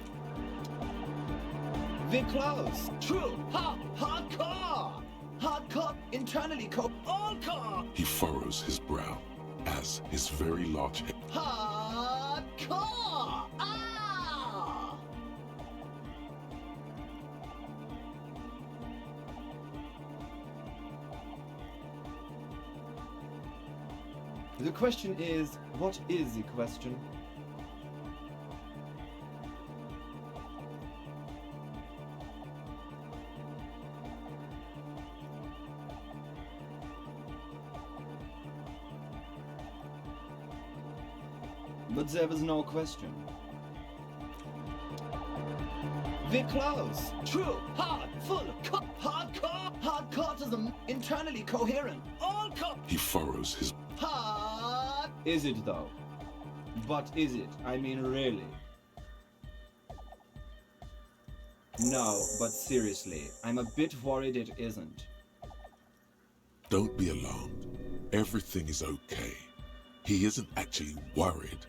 We're close. True. Hardcore. Hardcore. Internally all car. He furrows his brow as his very large head... Hardcore. Ah! The question is, what is the question? But there was no question. We're close. True, hard, full, hardcore. Hardcore to the internally coherent. All He furrows his. hard. Is it though? But is it? I mean, really? No, but seriously, I'm a bit worried it isn't. Don't be alarmed. Everything is okay. He isn't actually worried.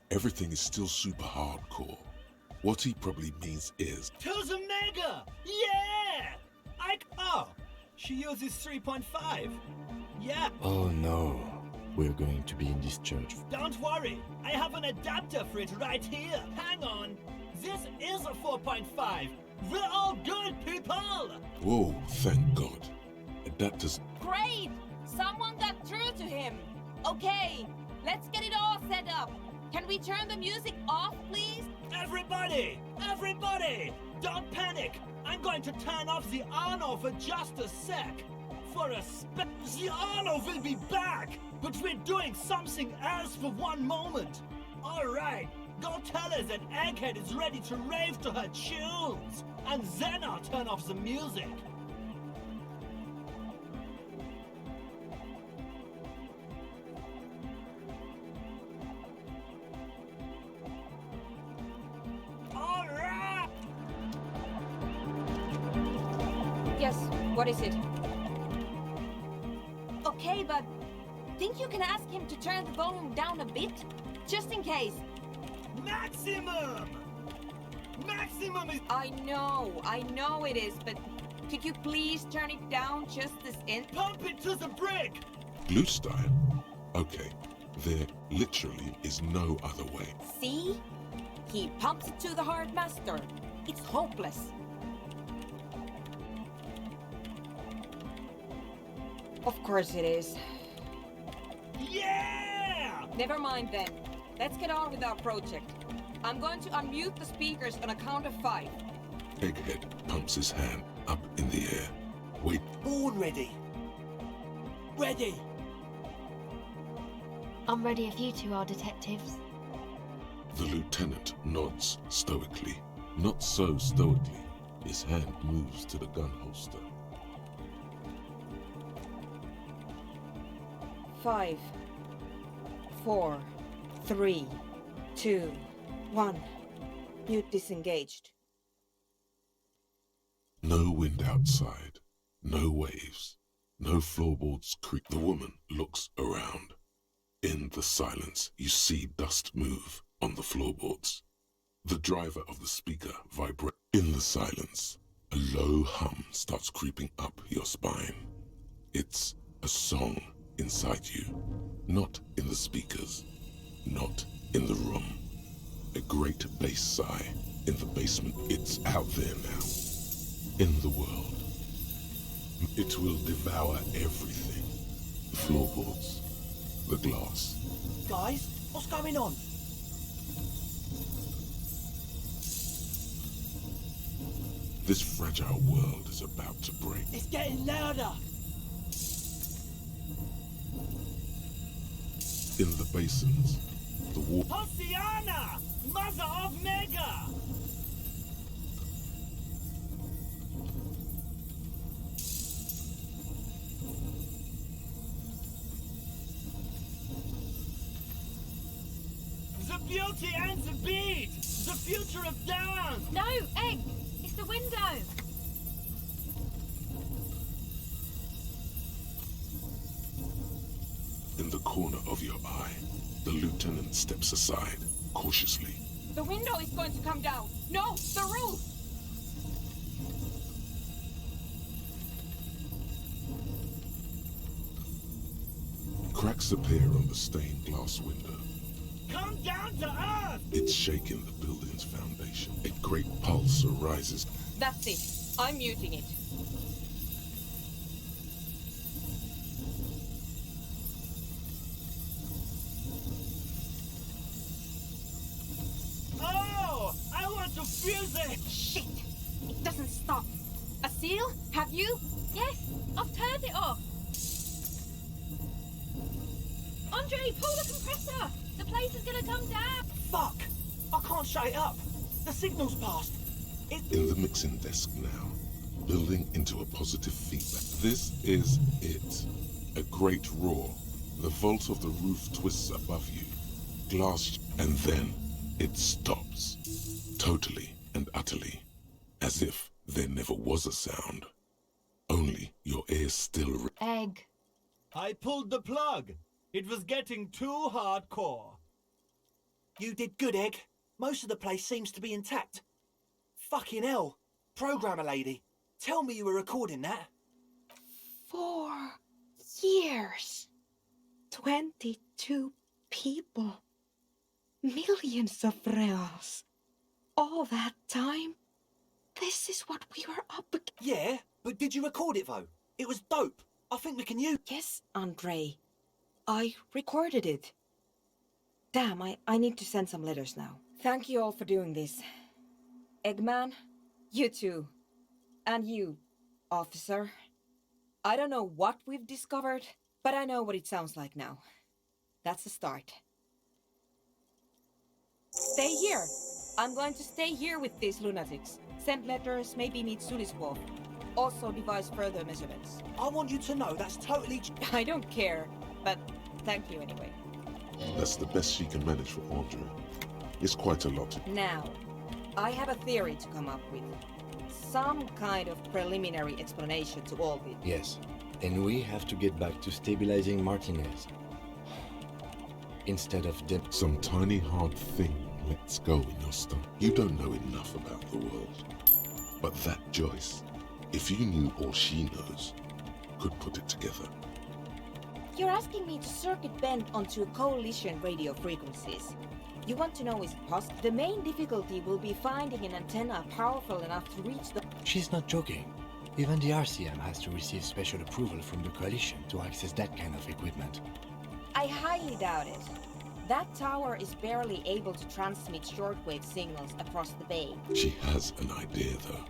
Everything is still super hardcore. What he probably means is... To the mega! Yeah! Oh, she uses 3.5. Yeah. Oh no, we're going to be in this church. Don't worry, I have an adapter for it right here. Hang on. This is a 4.5. We're all good people! Whoa, thank God. Adapters... Great! Someone got through to him. Okay, let's get it all set up. Can we turn the music off, please? Everybody! Everybody! Don't panic! I'm going to turn off the Arno for just a sec. The Arno will be back! But we're doing something else for one moment. Alright, go tell her that Egghead is ready to rave to her tunes. And then I'll turn off the music. Yes, what is it? Okay, but think you can ask him to turn the volume down a bit? Just in case. Maximum! Maximum is... I know it is, but could you please turn it down just this in? Pump it to the brick! Glue style? Okay, there literally is no other way. See? He pumps it to the hard master. It's hopeless. Of course it is. Yeah! Never mind then. Let's get on with our project. I'm going to unmute the speakers on a count of 5. Egghead pumps his hand up in the air. Wait. Born ready. Ready. I'm ready if you two are detectives. The lieutenant nods stoically. Not so stoically. His hand moves to the gun holster. 5, 4, 3, 2, 1. Mute disengaged. No wind outside. No waves. No floorboards creak. The woman looks around. In the silence, you see dust move on the floorboards. The driver of the speaker vibrates. In the silence, a low hum starts creeping up your spine. It's a song inside you, not in the speakers, not in the room. A great bass sigh in the basement. It's out there now, in the world. It will devour everything. The floorboards, the glass. Guys, what's going on? This fragile world is about to break. It's getting louder. In the basins, the water. Hosiana! Mother of Mega! The beauty and the beat! The future of dance! No, Egg! It's the window! In the corner of your eye, the lieutenant steps aside, cautiously. The window is going to come down. No, the roof! Cracks appear on the stained glass window. Come down to earth! It's shaking the building's foundation. A great pulse arises. That's it. I'm muting it. Oh! I want to feel the... Shit! It doesn't stop. A seal? Have you? Yes, I've turned it off. Andre, pull the compressor! The place is gonna come down! Fuck! I can't shut it up. The signal's passed. in the mixing desk now, building into a positive feedback. This is it. A great roar. The vault of the roof twists above you. Glass, and then it stops. Totally and utterly. As if there never was a sound. Only your ears still... Egg. I pulled the plug. It was getting too hardcore. You did good, Egg. Most of the place seems to be intact. Fucking hell. Programmer lady, tell me you were recording that. 4 years. 22 people. Millions of reals. All that time? This is what we were up against. Yeah, but did you record it though? It was dope. I think we can use... Yes, Andre. I recorded it. Damn, I need to send some letters now. Thank you all for doing this. Eggman, you too. And you, officer. I don't know what we've discovered, but I know what it sounds like now. That's a start. Stay here. I'm going to stay here with these lunatics. Send letters, maybe meet Suliswolf. Also devise further measurements. I want you to know that's totally... I don't care, but thank you anyway. That's the best she can manage for Andre. It's quite a lot. Now, I have a theory to come up with. Some kind of preliminary explanation to all this. Yes, and we have to get back to stabilizing Martinez. Instead of them. Some tiny hard thing lets go in your stomach. You don't know enough about the world. But that Joyce, if you knew all she knows, could put it together. You're asking me to circuit bend onto coalition radio frequencies. You want to know is it possible? The main difficulty will be finding an antenna powerful enough to reach the... She's not joking. Even the RCM has to receive special approval from the coalition to access that kind of equipment. I highly doubt it. That tower is barely able to transmit shortwave signals across the bay. She has an idea, though.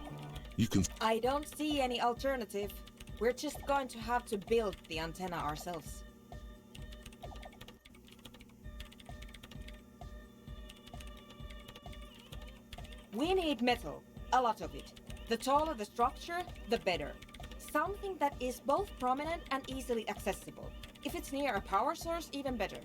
You can... I don't see any alternative. We're just going to have to build the antenna ourselves. We need metal, a lot of it. The taller the structure, the better. Something that is both prominent and easily accessible. If it's near a power source, even better.